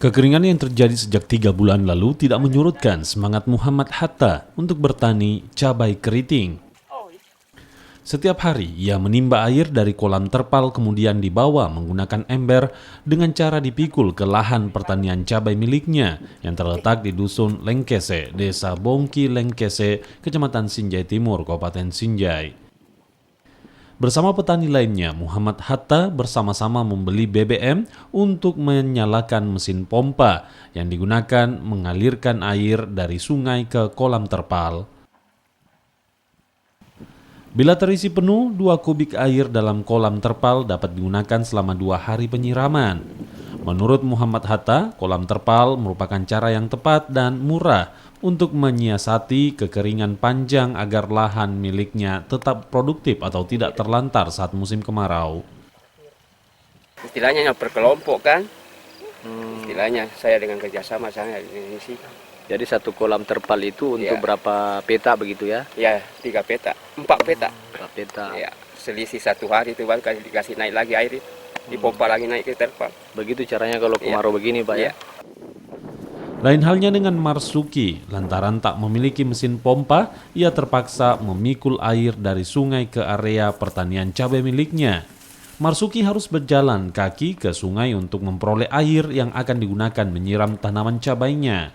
Kekeringan yang terjadi sejak 3 bulan lalu tidak menyurutkan semangat Muhammad Hatta untuk bertani cabai keriting. Setiap hari ia menimba air dari kolam terpal kemudian dibawa menggunakan ember dengan cara dipikul ke lahan pertanian cabai miliknya yang terletak di Dusun Lengkese, Desa Bongki Lengkese, Kecamatan Sinjai Timur, Kabupaten Sinjai. Bersama petani lainnya, Muhammad Hatta bersama-sama membeli BBM untuk menyalakan mesin pompa yang digunakan mengalirkan air dari sungai ke kolam terpal. Bila terisi penuh, 2 kubik air dalam kolam terpal dapat digunakan selama 2 hari penyiraman. Menurut Muhammad Hatta, kolam terpal merupakan cara yang tepat dan murah untuk menyiasati kekeringan panjang agar lahan miliknya tetap produktif atau tidak terlantar saat musim kemarau. Istilahnya berkelompok kan, istilahnya saya dengan kerjasama saya ini sih. Jadi satu kolam terpal itu untuk berapa peta begitu ya? Ya, 3 peta, 4 peta. 4 peta. Ya, selisih 1 hari itu baru dikasih naik lagi air, dipompa lagi naik ke terpal. Begitu caranya kalau kemarau begini Pak ya? Lain halnya dengan Marsuki, lantaran tak memiliki mesin pompa, ia terpaksa memikul air dari sungai ke area pertanian cabai miliknya. Marsuki harus berjalan kaki ke sungai untuk memperoleh air yang akan digunakan menyiram tanaman cabainya.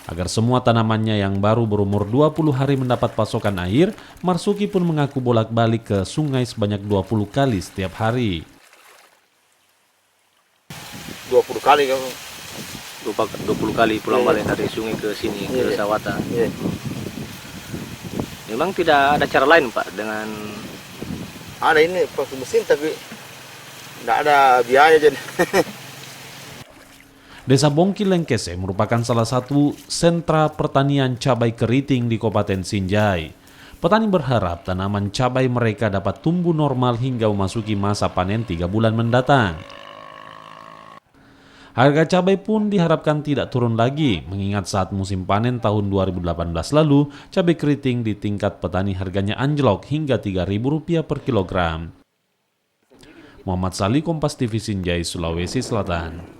Agar semua tanamannya yang baru berumur 20 hari mendapat pasokan air, Marsuki pun mengaku bolak-balik ke sungai sebanyak 20 kali setiap hari. 20 kali kan? 20 kali pulang balik dari sungai ke sini, ke Sawata. Memang tidak ada cara lain Pak dengan... Ada ini pakai mesin tapi tidak ada biaya jadi. Desa Bongki Lengkese merupakan salah satu sentra pertanian cabai keriting di Kabupaten Sinjai. Petani berharap tanaman cabai mereka dapat tumbuh normal hingga memasuki masa panen 3 bulan mendatang. Harga cabai pun diharapkan tidak turun lagi, mengingat saat musim panen tahun 2018 lalu, cabai keriting di tingkat petani harganya anjlok hingga Rp3.000 per kilogram. Muhammad Salih, Kompas TV Sinjai, Sulawesi Selatan.